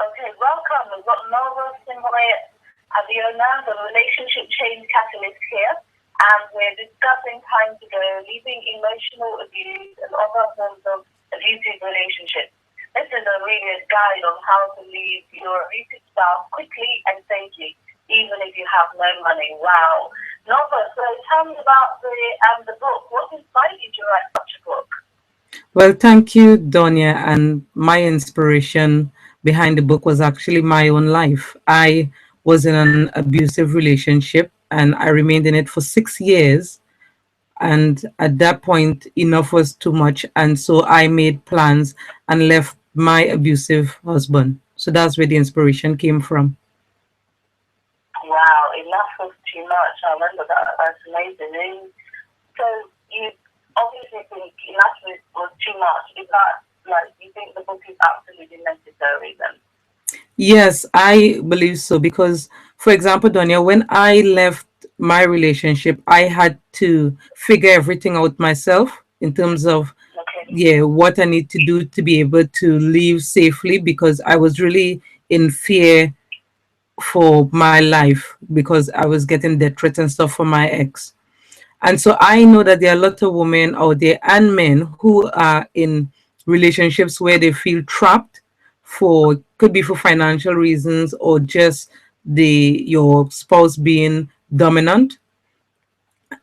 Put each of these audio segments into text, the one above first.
Okay, welcome. We've got Norva Semoy Abiona, the relationship change catalyst here, and we're discussing time to go, leaving emotional abuse and other forms of abusive relationships. This is a really a guide on how to leave your abusive spouse quickly and safely, even if you have no money. Wow. Norva, so tell me about the book. What inspired you to write such a book? Well, thank you, Donia. And my inspiration behind the book was actually my own life. I was in an abusive relationship and I remained in it for 6 years. And at that point, enough was too much. And so I made plans and left my abusive husband. So that's where the inspiration came from. Wow, enough was too much. I remember that. That's amazing. So you obviously think enough was too much. Is that like you think the book is absolutely necessary then? Yes, I believe so because, for example, Donia, when I left my relationship, I had to figure everything out myself in terms of, Okay. yeah, what I need to do to be able to leave safely because I was really in fear for my life because I was getting death threats and stuff from my ex. And so I know that there are a lot of women out there and men who are in relationships where they feel trapped for could be for financial reasons or just your spouse being dominant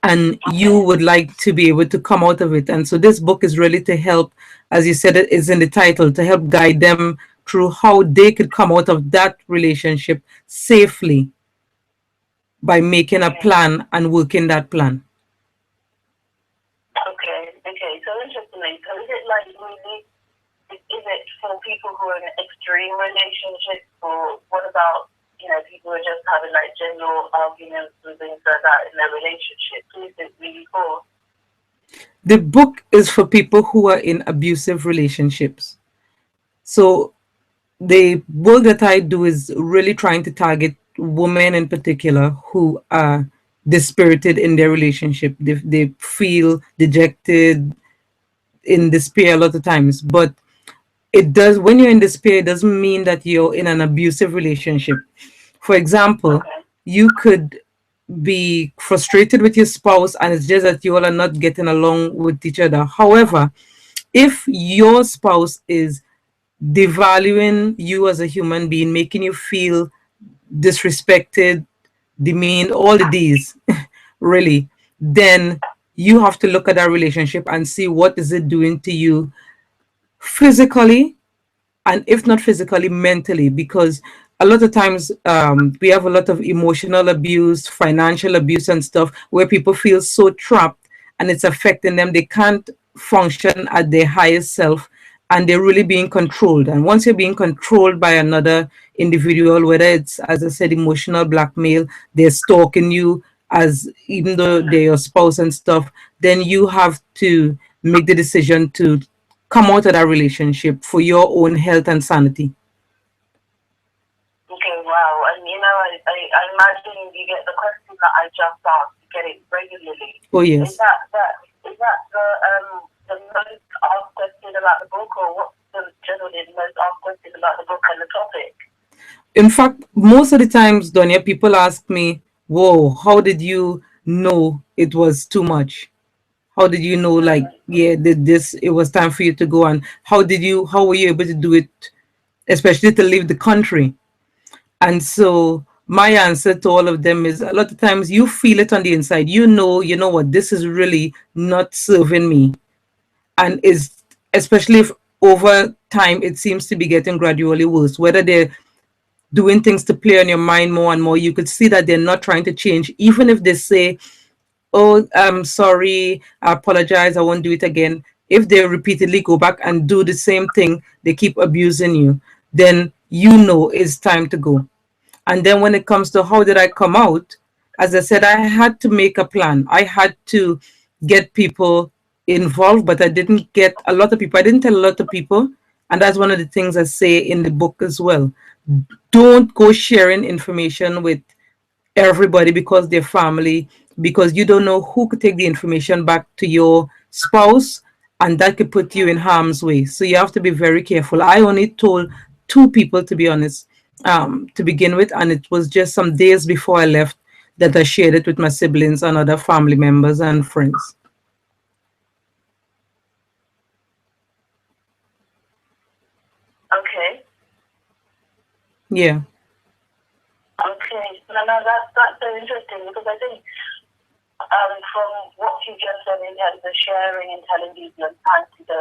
and you Okay. would like to be able to come out of it. And so this book is really to help, as you said, it is in the title, to help guide them through how they could come out of that relationship safely by making a Okay. plan and working that plan. Okay. Okay. So interestingly, so is it like really? Is it for people who are in extreme relationships, or what about people who are just having like general arguments and things like that in their relationship? Who is it really for? The book is for people who are in abusive relationships. So the work that I do is really trying to target women in particular who are dispirited in their relationship. They feel dejected, in despair a lot of times. But it does, when you're in despair, it doesn't mean that you're in an abusive relationship. For example, Okay. you could be frustrated with your spouse and it's just that you all are not getting along with each other. However, if your spouse is devaluing you as a human being, making you feel disrespected, demeaned, all of these, really, then you have to look at that relationship and see what is it doing to you physically, and if not physically, mentally, because a lot of times we have a lot of emotional abuse, financial abuse and stuff where people feel so trapped and it's affecting them. They can't function at their highest self and they're really being controlled. And once you're being controlled by another individual, whether it's, as I said, emotional blackmail, they're stalking you as even though they're your spouse and stuff, then you have to make the decision to come out of that relationship for your own health and sanity. Okay. Wow. And I imagine you get the question that I just asked. You get it regularly. Oh, Is yes. that the most asked question about the book, or what's generally the most asked question about the book and the topic? In fact, most of the times, Donia, people ask me, whoa, how did you know it was too much? How did you know, like, yeah, this, it was time for you to go? And how were you able to do it, especially to leave the country? And so my answer to all of them is a lot of times you feel it on the inside. You know what, this is really not serving me. And is especially if over time it seems to be getting gradually worse, whether they're doing things to play on your mind more and more, you could see that they're not trying to change. Even if they say, oh, I'm sorry, I apologize, I won't do it again. If they repeatedly go back and do the same thing, they keep abusing you, then you know it's time to go. And then when it comes to how did I come out, as I said, I had to make a plan. I had to get people involved, but I didn't get a lot of people. I didn't tell a lot of people. And that's one of the things I say in the book as well. Don't go sharing information with everybody because they're family, because you don't know who could take the information back to your spouse and that could put you in harm's way. So you have to be very careful. I only told two people, to be honest, to begin with, and it was just some days before I left that I shared it with my siblings and other family members and friends. Okay. Yeah. Okay. No, that's so interesting because I think from what you just said in terms of sharing and telling people it's time to go,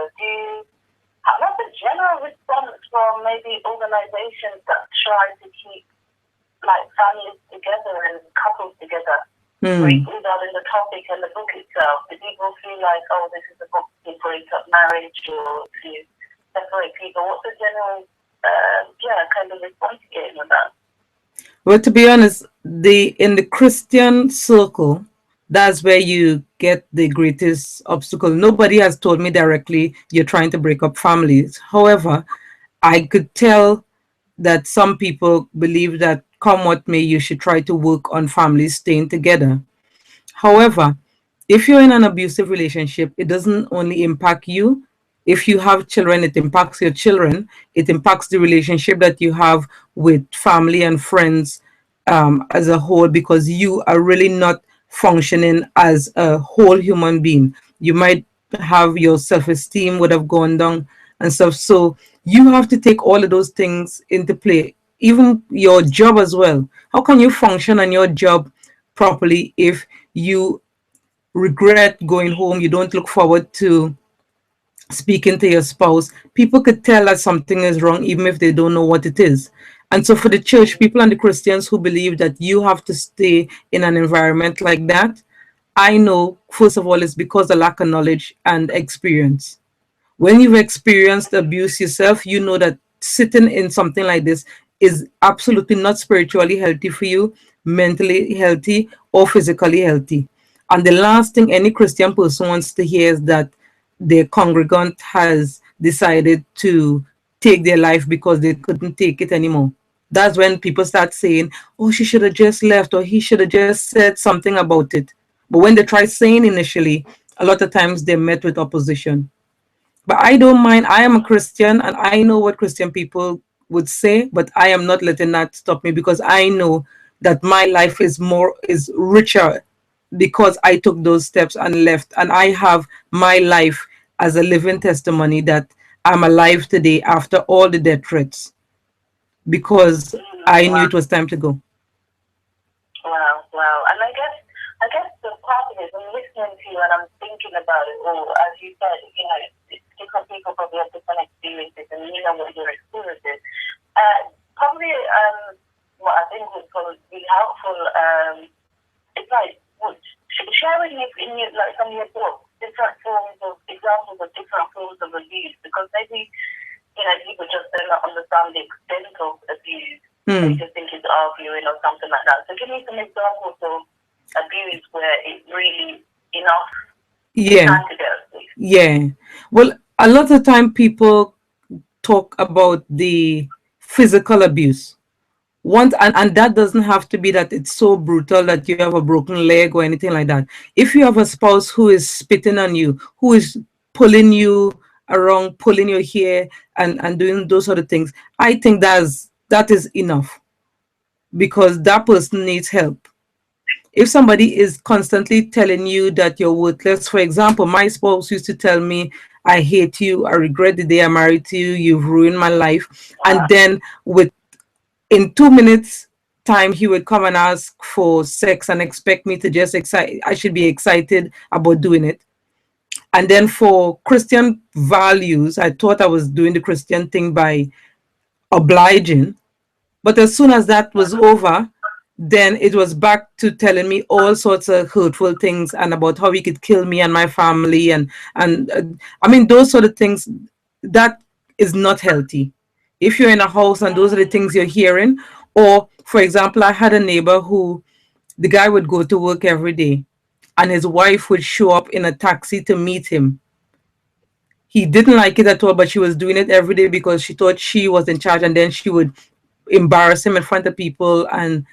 what's the general response from maybe organizations that try to keep like families together and couples together Hmm. regarding the topic and the book itself? Do people feel like, oh, this is a book to break up marriage or to separate people? What's the general, kind of response you get with that? Well, to be honest, the in the Christian circle, that's where you get the greatest obstacle. Nobody has told me directly you're trying to break up families. However, I could tell that some people believe that come what may, you should try to work on families staying together. However, if you're in an abusive relationship, it doesn't only impact you. If you have children, it impacts your children. It impacts the relationship that you have with family and friends as a whole, because you are really not functioning as a whole human being. You might have your self esteem would have gone down and stuff. So you have to take all of those things into play, even your job as well. How can you function on your job properly if you regret going home, you don't look forward to speaking to your spouse? People could tell that something is wrong even if they don't know what it is. And so for the church people and the Christians who believe that you have to stay in an environment like that, I know first of all it's because of lack of knowledge and experience. When you've experienced abuse yourself, you know that sitting in something like this is absolutely not spiritually healthy for you, mentally healthy, or physically healthy. And the last thing any Christian person wants to hear is that their congregant has decided to take their life because they couldn't take it anymore. That's when people start saying, oh, she should have just left, or he should have just said something about it. But when they try saying initially, a lot of times they're met with opposition. But I don't mind. I am a Christian and I know what Christian people would say, but I am not letting that stop me because I know that my life is richer because I took those steps and left. And I have my life as a living testimony that I'm alive today after all the death threats because I knew Wow. it was time to go. Wow, wow. And I guess the part of it, I'm listening to you and I'm thinking about it, or as you said, different people probably have different experiences and you know what your experience is. Probably, what I think would probably be helpful, it's like, sharing in your, like, from your book, different forms of, examples of different forms of abuse, because maybe, people just don't understand the extent of abuse. They Hmm. just think it's arguing or something like that. So give me some examples of abuse where it's really enough, it's Yeah, time to go, please. yeah. Well, a lot of time people talk about the physical abuse. And that doesn't have to be that it's so brutal that you have a broken leg or anything like that. If you have a spouse who is spitting on you, who is pulling you around, pulling your hair and doing those sort of things, I think that is enough because that person needs help. If somebody is constantly telling you that you're worthless, for example, my spouse used to tell me, I hate you, I regret the day I married to you, you've ruined my life. And then with in 2 minutes time he would come and ask for sex and expect me to just excite I should be excited about doing it. And then for Christian values, I thought I was doing the Christian thing by obliging, but as soon as that was over, then it was back to telling me all sorts of hurtful things and about how he could kill me and my family and I mean those sort of things. That is not healthy. If you're in a house and those are the things you're hearing, or for example, I had a neighbor who the guy would go to work every day and his wife would show up in a taxi to meet him. He didn't like it at all, but she was doing it every day because she thought she was in charge, and then she would embarrass him in front of people and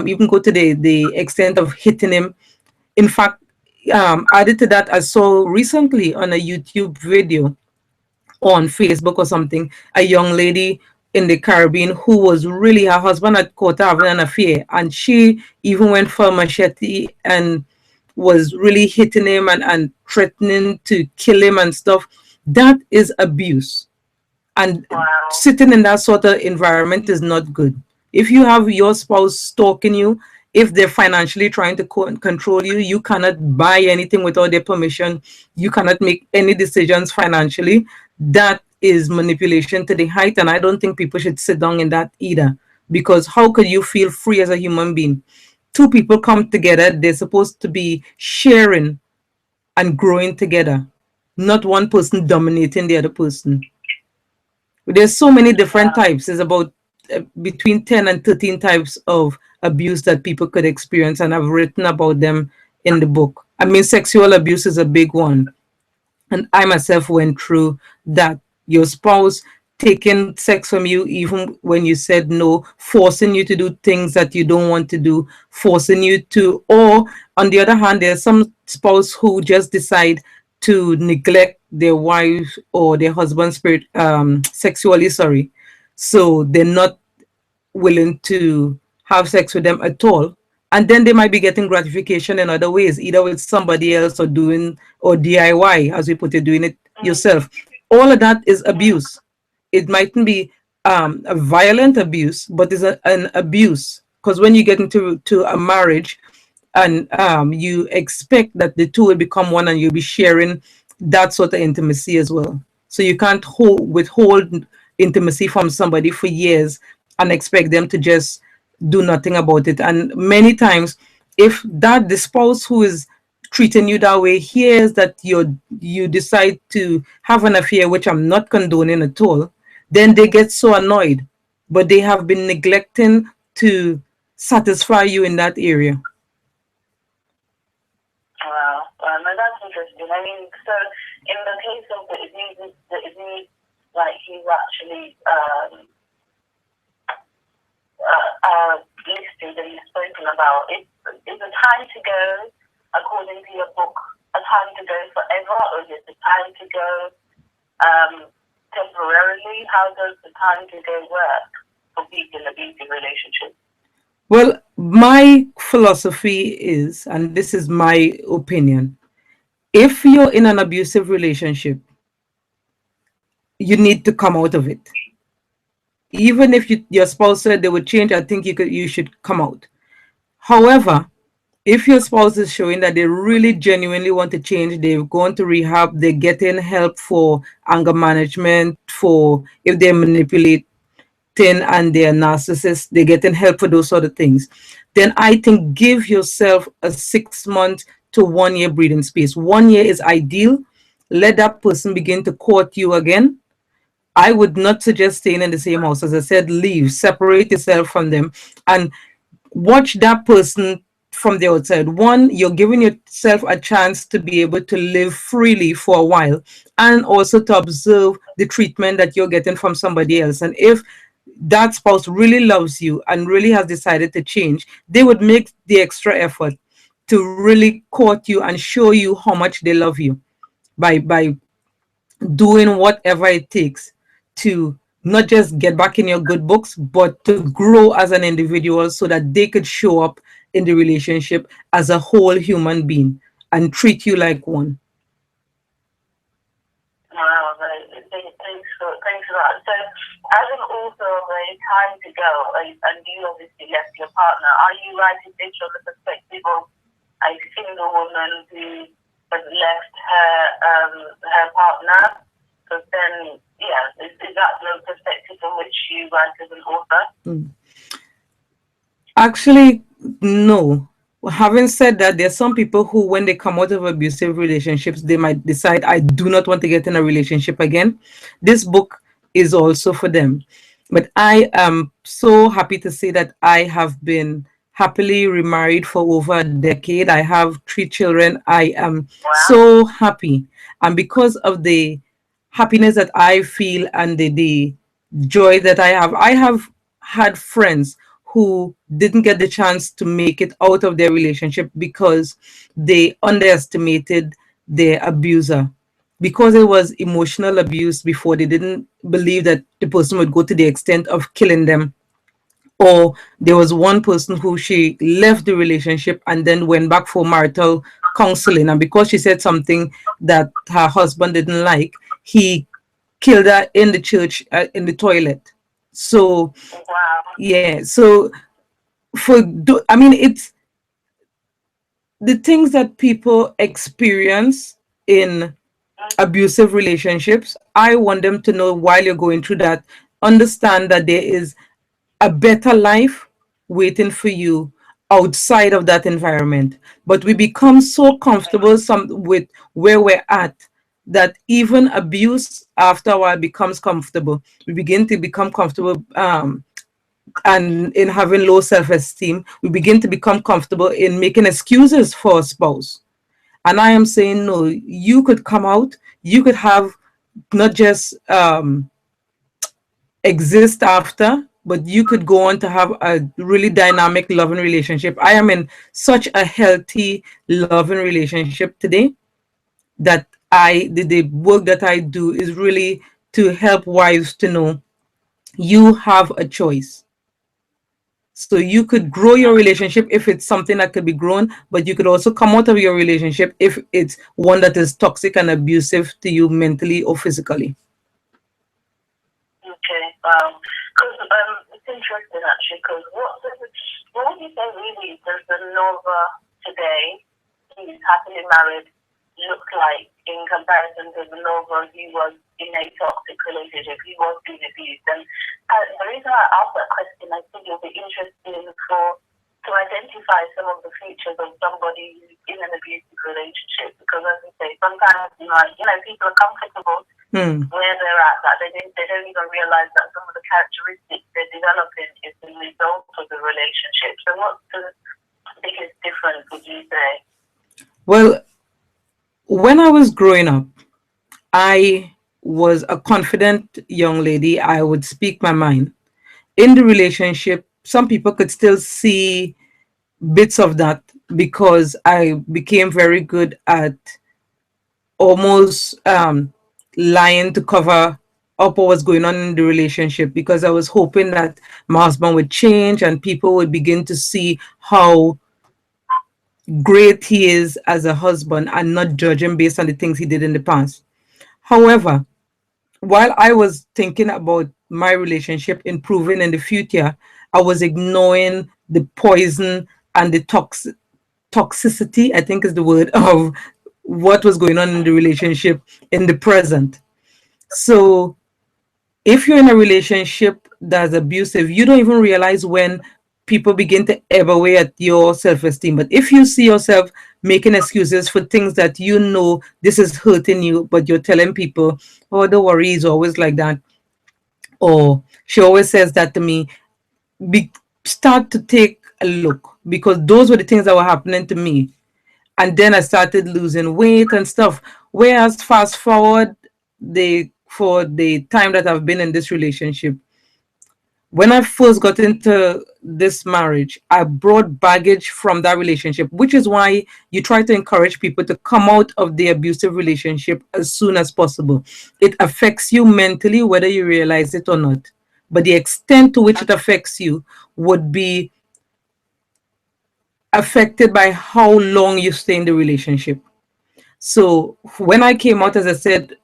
even go to the extent of hitting him. In fact, added to that, I saw recently on a YouTube video on Facebook or something, a young lady in the Caribbean who was really, her husband had caught her having an affair, and she even went for a machete and was really hitting him and threatening to kill him and stuff. That is abuse. And Wow. sitting in that sort of environment is not good. If you have your spouse stalking you, if they're financially trying to control you, you cannot buy anything without their permission. You cannot make any decisions financially. That is manipulation to the height, and I don't think people should sit down in that either. Because how could you feel free as a human being? Two people come together, they're supposed to be sharing and growing together, not one person dominating the other person. There's so many different Wow. types. There's about between 10 and 13 types of abuse that people could experience, and I've written about them in the book. I mean, sexual abuse is a big one, and I myself went through that. Your spouse taking sex from you even when you said no, forcing you to do things that you don't want to do, forcing you to, or on the other hand, there's some spouse who just decide to neglect their wife or their husband spirit sexually, sorry. So they're not willing to have sex with them at all. And then they might be getting gratification in other ways, either with somebody else or doing, or DIY, as we put it, doing it Mm, yourself. All of that is mm, abuse. It mightn't be a violent abuse, but it's an abuse. Because when you get into a marriage, and you expect that the two will become one and you'll be sharing that sort of intimacy as well. So you can't withhold intimacy from somebody for years and expect them to just do nothing about it. And many times, if that the spouse who is treating you that way hears that you decide to have an affair, which I'm not condoning at all, then they get so annoyed. But they have been neglecting to satisfy you in that area. wow. No, that's interesting. I mean, so in the case of the abuse, like he's actually listed that you've spoken about, is the time to go, according to your book, a time to go forever, or is it the time to go um, temporarily? How does the time to go work for people in abusive relationships? Well, my philosophy is, and this is my opinion, if you're in an abusive relationship, you need to come out of it. Even if your spouse said they would change, I think you should come out. However, if your spouse is showing that they really genuinely want to change, they've gone to rehab, they're getting help for anger management, for if they manipulate and they're narcissists, they're getting help for those sort of things, then I think give yourself a 6 month to 1 year breathing space. 1 year is ideal. Let that person begin to court you again. I would not suggest staying in the same house. As I said, leave, separate yourself from them, and watch that person from the outside. One, you're giving yourself a chance to be able to live freely for a while, and also to observe the treatment that you're getting from somebody else. And if that spouse really loves you and really has decided to change, they would make the extra effort to really court you and show you how much they love you by doing whatever it takes to not just get back in your good books, but to grow as an individual so that they could show up in the relationship as a whole human being and treat you like one. Wow, thanks for that. So, as an author of A Time to Go, and you obviously left your partner, are you writing this from the perspective of a single woman who has left her partner? Because then, yeah, is that the perspective from which you write as an author? Mm. Actually, no. Having said that, there are some people who, when they come out of abusive relationships, they might decide, I do not want to get in a relationship again. This book is also for them. But I am so happy to say that I have been happily remarried for over a decade. I have 3 children. I am Wow. so happy. And because of the happiness that I feel and the joy that I have had friends who didn't get the chance to make it out of their relationship because they underestimated their abuser. because it was emotional abuse before, they didn't believe that the person would go to the extent of killing them. Or there was one person who she left the relationship and then went back for marital counseling, and because she said something that her husband didn't like, he killed her in the church, in the toilet. So Wow. yeah, so I mean, it's the things that people experience in abusive relationships. I want them to know, while you're going through that, understand that there is a better life waiting for you outside of that environment. But we become so comfortable with where we're at, that even abuse after a while becomes comfortable. We begin to become comfortable, and in having low self-esteem, we begin to become comfortable in making excuses for a spouse. And I am saying, no, you could come out, you could have not just exist after, but you could go on to have a really dynamic, loving relationship. I am in such a healthy, loving relationship today, that the work that I do is really to help wives to know you have a choice. So you could grow your relationship if it's something that could be grown, but you could also come out of your relationship if it's one that is toxic and abusive to you mentally or physically. Okay. Because it's interesting actually. Because what would you say really does the Norva today, who's happily married, look like in comparison to the Norva who was in a toxic relationship, who was being abused? And the reason I asked that question, I think it'll be interesting to identify some of the features of somebody who's in an abusive relationship. Because as you say, sometimes people are comfortable where they're at, that they don't even realize that some of the characteristics they're developing is the result of the relationship. So what's the biggest difference, would you say? Well, when I was growing up, I was a confident young lady. I would speak my mind. In the relationship, some people could still see bits of that, because I became very good at almost lying to cover up what was going on in the relationship, because I was hoping that my husband would change and people would begin to see how great he is as a husband, and not judge him based on the things he did in the past. However, while I was thinking about my relationship improving in the future, I was ignoring the poison and the toxicity, I think is the word, of what was going on in the relationship in the present. So if you're in a relationship that's abusive, you don't even realize when people begin to ebb away at your self-esteem. But if you see yourself making excuses for things that you know this is hurting you, but you're telling people, oh, don't worry, it's always like that. Or she always says that to me, start to take a look, because those were the things that were happening to me. And then I started losing weight and stuff. Whereas fast forward for the time that I've been in this relationship, when I first got into this marriage, I brought baggage from that relationship, which is why you try to encourage people to come out of the abusive relationship as soon as possible. It affects you mentally, whether you realize it or not. But the extent to which it affects you would be affected by how long you stay in the relationship. So when I came out, as I said,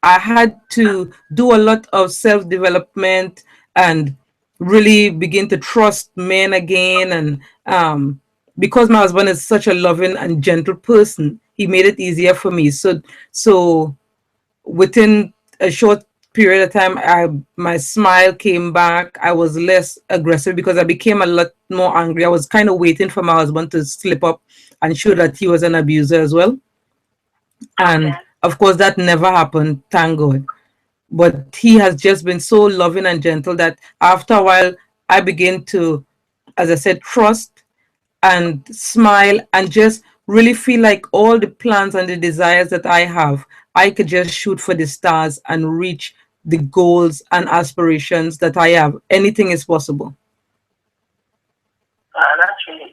I had to do a lot of self development and really begin to trust men again. And because my husband is such a loving and gentle person, he made it easier for me. So within a short period of time, my smile came back. I was less aggressive because I became a lot more angry. I was kind of waiting for my husband to slip up and show that he was an abuser as well. And Okay. of course, that never happened, thank God. But he has just been so loving and gentle that after a while, I begin to, as I said, trust and smile and just really feel like all the plans and the desires that I have, I could just shoot for the stars and reach the goals and aspirations that I have. Anything is possible. That's really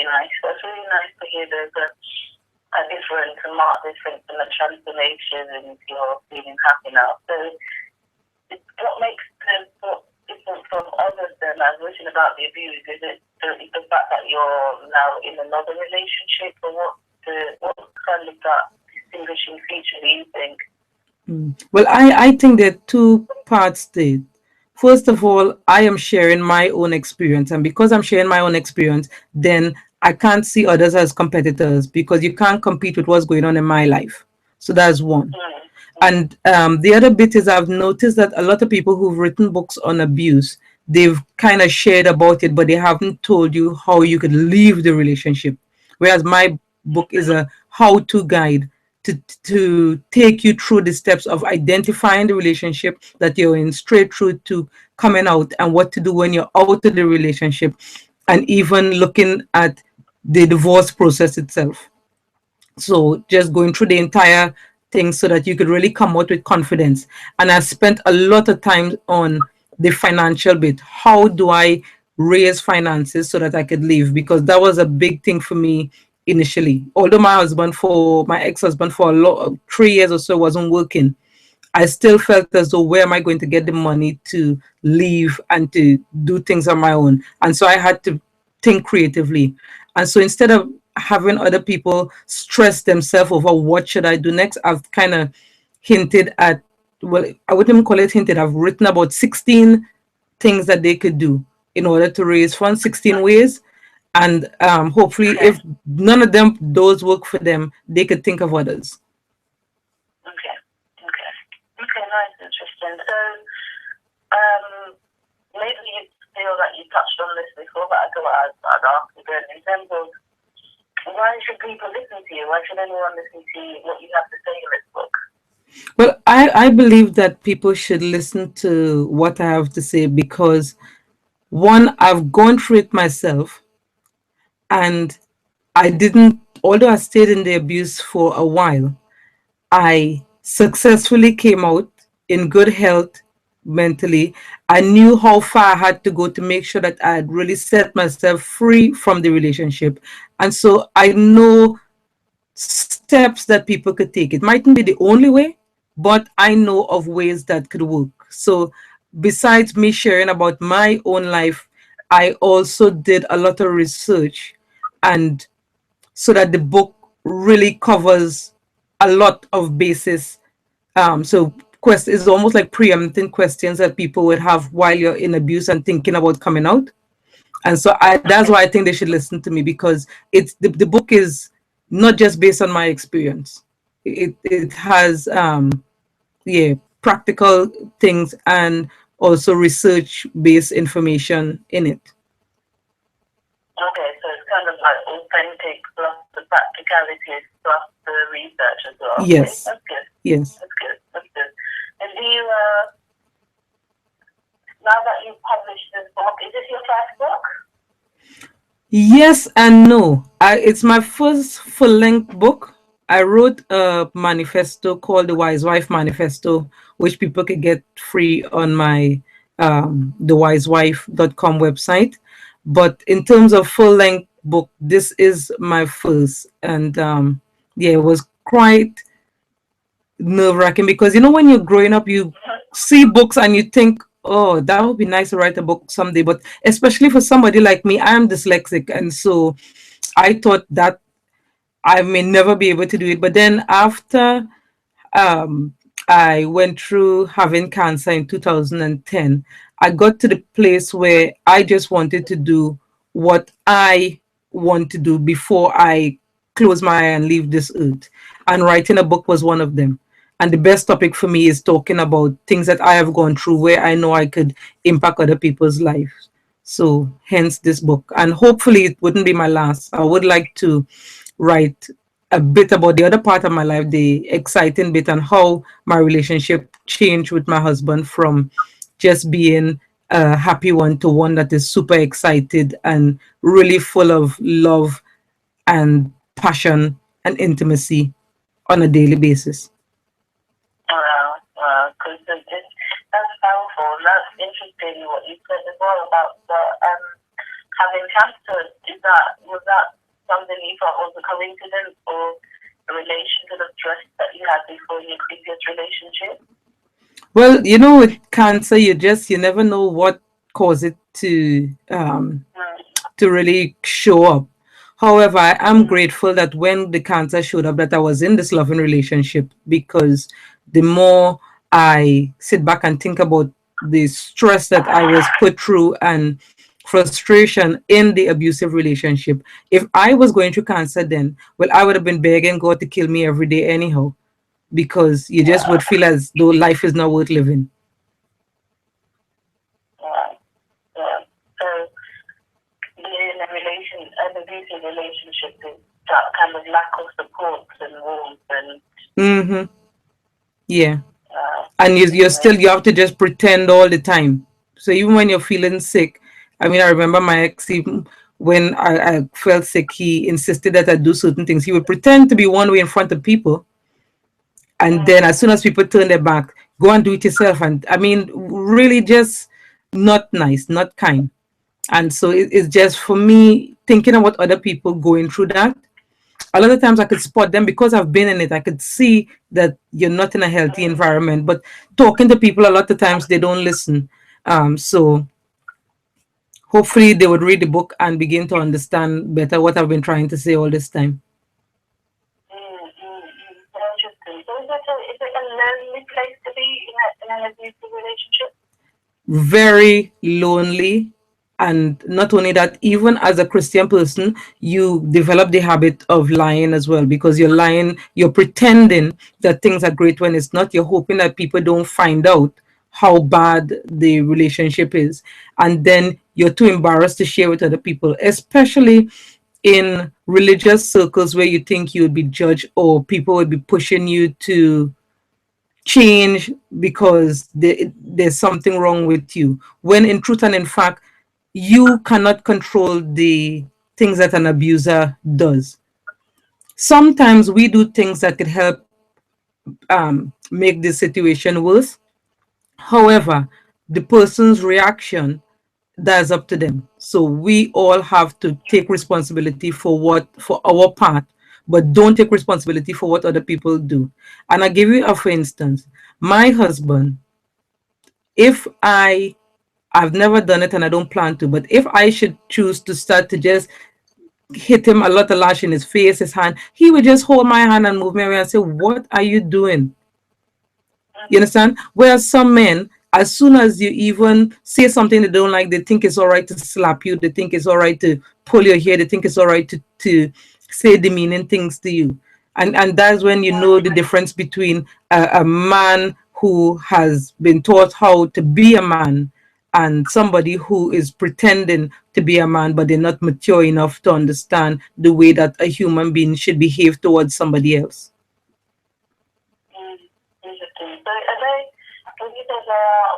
nice. That's really nice to hear those are different and mark different and a transformation and you're feeling happy now. So what makes the book different from others then, as written about the abuse? Is it the fact that you're now in another relationship, or what kind of that distinguishing feature do you think? Well, I think there are two parts to it. First of all, I am sharing my own experience. And because I'm sharing my own experience, then I can't see others as competitors because you can't compete with what's going on in my life. So that's one. And the other bit is I've noticed that a lot of people who've written books on abuse, they've kind of shared about it, but they haven't told you how you could leave the relationship. Whereas my book is a how-to guide to take you through the steps of identifying the relationship that you're in, straight through to coming out and what to do when you're out of the relationship, and even looking at the divorce process itself. So just going through the entire thing so that you could really come out with confidence. And I spent a lot of time on the financial bit. How do I raise finances so that I could leave? Because that was a big thing for me initially. Although my ex-husband for a lot 3 years or so wasn't working, I still felt as though where am I going to get the money to leave and to do things on my own? And so I had to think creatively. And so instead of having other people stress themselves over what should I do next, I've kind of hinted at, well, I wouldn't even call it hinted. I've written about 16 things that they could do in order to raise funds, 16 ways. And hopefully, Okay. if none of them those work for them, they could think of others. Okay. Okay. Okay, nice, interesting. So, maybe you feel that you touched on this before, but I'd ask again in terms of why should people listen to you? Why should anyone listen to what you have to say in this book? Well, I believe that people should listen to what I have to say because one, I've gone through it myself, and I didn't, although I stayed in the abuse for a while, I successfully came out in good health mentally. I knew how far I had to go to make sure that I had really set myself free from the relationship. And so I know steps that people could take. It mightn't be the only way, but I know of ways that could work. So besides me sharing about my own life, I also did a lot of research, and so that the book really covers a lot of bases. So quest is almost like preempting questions that people would have while you're in abuse and thinking about coming out. And so that's why I think they should listen to me, because the book is not just based on my experience. It has yeah, practical things and also research based information in it. Okay, so it's kind of like authentic plus the practicalities plus the research as well. Okay, Yes. that's good. Yes. That's good. That's good. And do you, now that you've published this book, is this your first book? Yes and no. It's my first full-length book. I wrote a manifesto called the Wise Wife Manifesto, which people could get free on my thewisewife.com website. But in terms of full-length book, this is my first. And yeah, it was quite nerve-wracking because, you know, when you're growing up, you see books and you think, oh, that would be nice to write a book someday. But especially for somebody like me, I am dyslexic. And so I thought that I may never be able to do it. But then after um, I went through having cancer in 2010, I got to the place where I just wanted to do what I want to do before I close my eye and leave this earth. And writing a book was one of them. And the best topic for me is talking about things that I have gone through where I know I could impact other people's lives. So hence this book. And hopefully it wouldn't be my last. I would like to write a bit about the other part of my life, the exciting bit, and how my relationship changed with my husband from just being a happy one to one that is super excited and really full of love and passion and intimacy on a daily basis. Because that's powerful. That's interesting what you said as well about the having cancer. Was that something you thought was a coincidence, or Well, with cancer, you never know what caused it to really show up. However, I am grateful that when the cancer showed up, that I was in this loving relationship, because the more I sit back and think about the stress that I was put through and frustration in the abusive relationship, if I was going through cancer then, well, I would have been begging God to kill me every day anyhow, because you just would feel as though life is not worth living. Yeah, yeah. So being in an abusive relationship is that kind of lack of support and warmth and Mm-hmm. Yeah. And anyway. you have to just pretend all the time. So even when you're feeling sick, I mean, I remember my ex, even when I felt sick, he insisted that I do certain things. He would pretend to be one way in front of people, and then as soon as people turn their back, go and do it yourself. And I mean, really just not nice, not kind. And so it's just for me thinking about other people going through that. A lot of times I could spot them because I've been in it. I could see that you're not in a healthy environment. But talking to people, a lot of times they don't listen. So hopefully they would read the book and begin to understand better what I've been trying to say all this time. Interesting. So is it a lonely place to be in an abusive relationship? Very lonely. And not only that, even as a Christian person, you develop the habit of lying as well, because you're lying, you're pretending that things are great when it's not. You're hoping that people don't find out how bad the relationship is. And then you're too embarrassed to share with other people, especially in religious circles where you think you would be judged or people would be pushing you to change because there's something wrong with you, when in truth and in fact you cannot control the things that an abuser does. Sometimes we do things that could help make the situation worse. However, the person's reaction, that's up to them. So we all have to take responsibility for our part, but don't take responsibility for what other people do. And I give you a for instance. My husband, if I've never done it and I don't plan to, but if I should choose to start to just hit him a lot of lash in his face, his hand, he would just hold my hand and move me away and say, "What are you doing?" You understand? Whereas some men, as soon as you even say something they don't like, they think it's all right to slap you, they think it's all right to pull your hair, they think it's all right to say demeaning things to you. And that's when you know the difference between a man who has been taught how to be a man and somebody who is pretending to be a man, but they're not mature enough to understand the way that a human being should behave towards somebody else. Interesting. So are they, because you said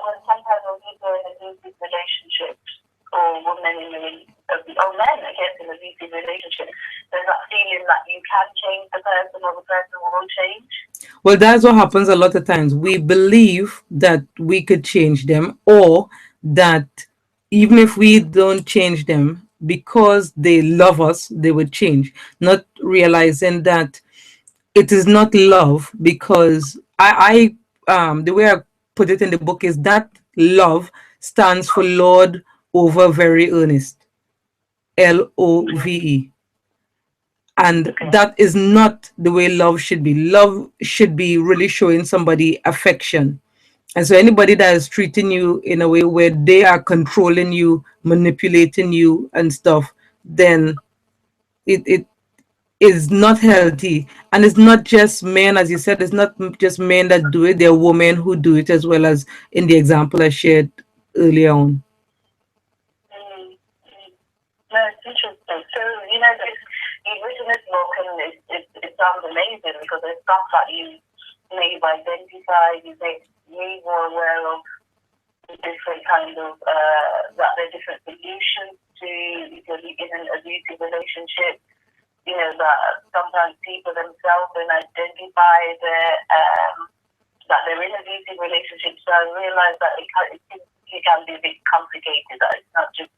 when sometimes when people are in abusive relationships, or women in or men, I guess, in abusive relationships, there's that feeling that you can change the person or the person will change. Well, that's what happens a lot of times. We believe that we could change them, or that even if we don't change them, because they love us, they would change, not realizing that it is not love. Because the way I put it in the book is that love stands for Lord over very earnest, LOVE. And that is not the way love should be. Love should be really showing somebody affection. And so anybody that is treating you in a way where they are controlling you, manipulating you and stuff, then it is not healthy. And it's not just men, as you said, it's not just men that do it, there are women who do it as well, as in the example I shared earlier on. No, it's interesting. So, you've written this book and it sounds amazing because there's stuff that you've identified, you've made me more aware of the different kind of, that there are different solutions to if you're in an abusive relationship. That sometimes people themselves don't identify that they're in abusive relationships. So I realize that it can be a bit complicated, that it's not just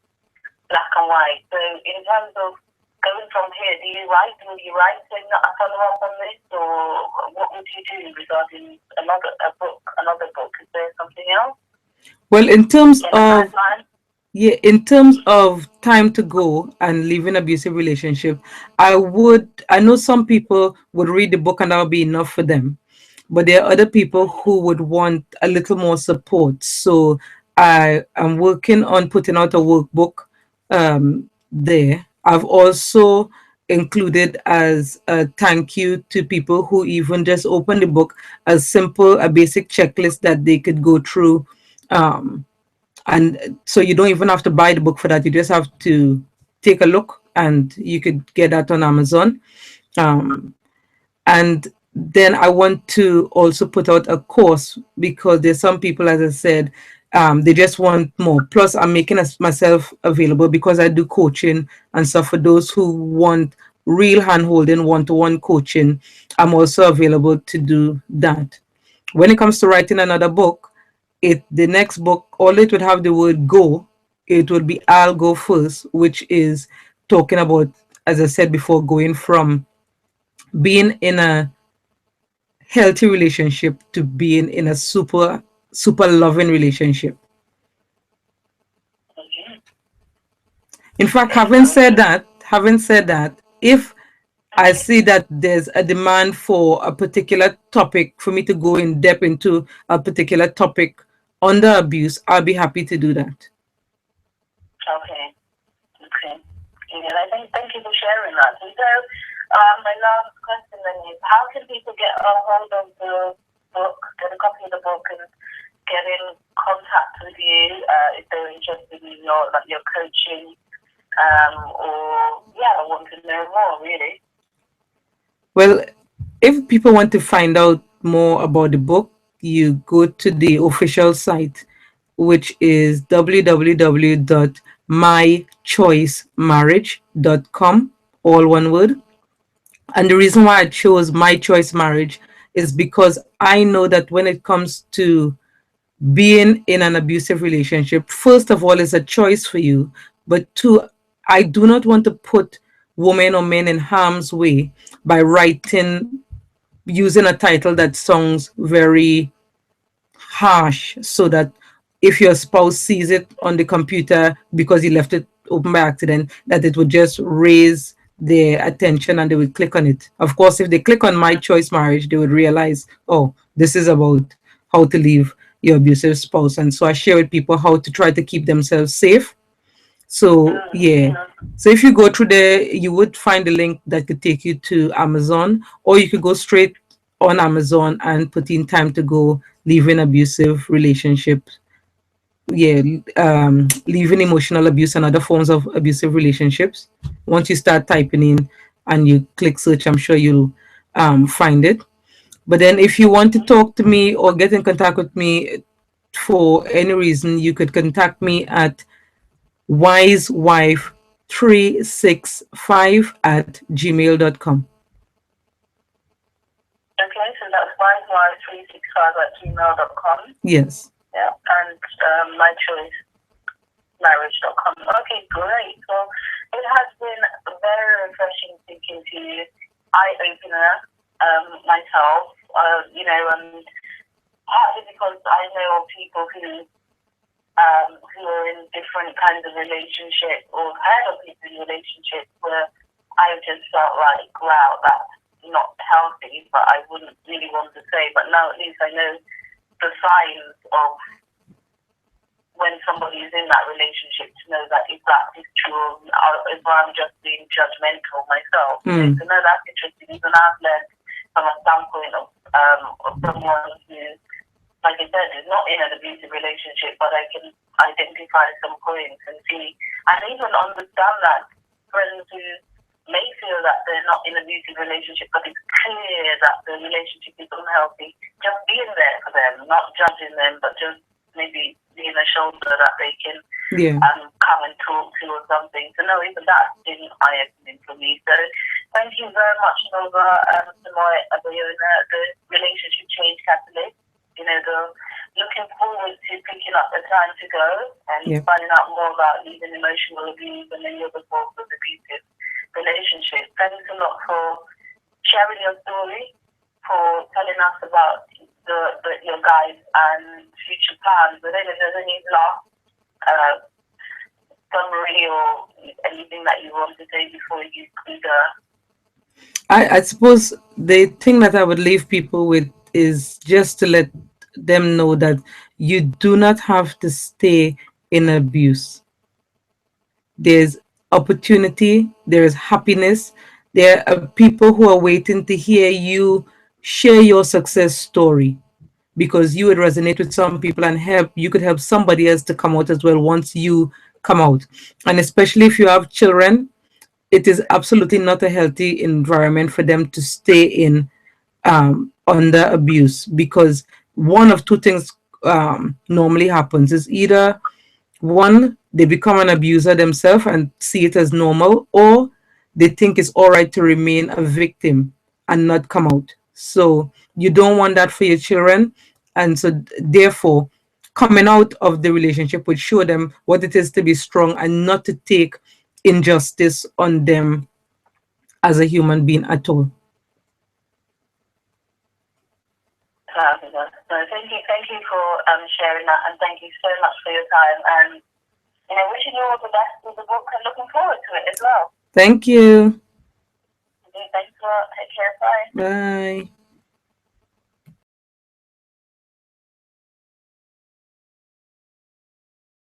black and white. So in terms of going from here, do you write? Will you write a follow up on this, or what would you do regarding another book? Is there something else Well, in terms in the of pipeline? yeah, in terms of time to go and leaving abusive relationship, I know some people would read the book and that would be enough for them. But there are other people who would want a little more support. So I am working on putting out a workbook there. I've also included as a thank you to people who even just open the book, a basic checklist that they could go through. Um, and so you don't even have to buy the book for that. You just have to take a look, and you could get that on Amazon. Um, and then I want to also put out a course, because there's some people, as I said, they just want more. Plus, I'm making myself available, because I do coaching and stuff for those who want real handholding, one-to-one coaching. I'm also available to do that. When it comes to writing another book, the next book, all it would have the word go, it would be I'll go first, which is talking about, as I said before, going from being in a healthy relationship to being in a super loving relationship. Mm-hmm. In fact, Okay, so having said that, if I see that there's a demand for a particular topic, for me to go in depth into a particular topic under abuse, I'll be happy to do that. okay. Okay. Yeah, I think thank you for sharing that. And so, my last question then is, how can people get a hold of the book, get a copy of the book, and get in contact with you if they're interested in your coaching, or yeah, want to know more really? Well, if people want to find out more about the book, you go to the official site, which is www.mychoicemarriage.com, all one word. And the reason why I chose My Choice Marriage is because I know that when it comes to being in an abusive relationship, first of all, it's a choice for you. But two, I do not want to put women or men in harm's way by using a title that sounds very harsh, so that if your spouse sees it on the computer because he left it open by accident, that it would just raise their attention and they would click on it. Of course, if they click on My Choice Marriage, they would realize, oh, this is about how to leave your abusive spouse. And so I share with people how to try to keep themselves safe. So yeah. Mm-hmm. So if you go through there, you would find a link that could take you to Amazon, or you could go straight on Amazon and put in Time to Go, leaving abusive relationships. Yeah, leaving emotional abuse and other forms of abusive relationships. Once you start typing in and you click search, I'm sure you'll find it. But then if you want to talk to me or get in contact with me for any reason, you could contact me at wisewife365 at gmail.com. Okay, so that's wisewise365@gmail.com. Yes. Yeah, and mychoicemarriage.com. Okay, great. So it has been very refreshing speaking to you, eye opener, myself. And partly because I know of people who are in different kinds of relationships, or heard of people in relationships where I just felt like, wow, that's not healthy, but I wouldn't really want to say. But now at least I know the signs of when somebody is in that relationship, to know that if that is true, or if I'm just being judgmental myself. So no, that's interesting. Even I've learned from a standpoint of someone who, like I said, is not in an abusive relationship, but I can identify some points and see, and even understand that friends who may feel that they're not in an abusive relationship, but it's clear that the relationship is unhealthy, just being there for them, not judging them, but just maybe being a shoulder that they can come and talk to or something. So no, even that's been eye-opening for me. So thank you very much, Norva Semoy Abiona, the relationship change catalyst. Looking forward to picking up the Time to Go and finding out more about leaving emotional abuse and any other forms of abuse. relationship. Thanks a lot for sharing your story, for telling us about your guys and future plans. I don't know if there's any last summary or anything that you want to say before you could. I suppose the thing that I would leave people with is just to let them know that you do not have to stay in abuse. There's opportunity, there's happiness. There are people who are waiting to hear you share your success story, because you would resonate with some people and help, you could help somebody else to come out as well once you come out. And especially if you have children, it is absolutely not a healthy environment for them to stay in, under abuse, because one of two things normally happens is either one, they become an abuser themselves and see it as normal, or they think it's all right to remain a victim and not come out. So you don't want that for your children. And so, therefore, coming out of the relationship would show them what it is to be strong and not to take injustice on them as a human being at all. So thank you for sharing that, and thank you so much for your time. And wishing you all the best with the book, and looking forward to it as well. Thank you. Thanks a lot. Take care. Bye. Bye.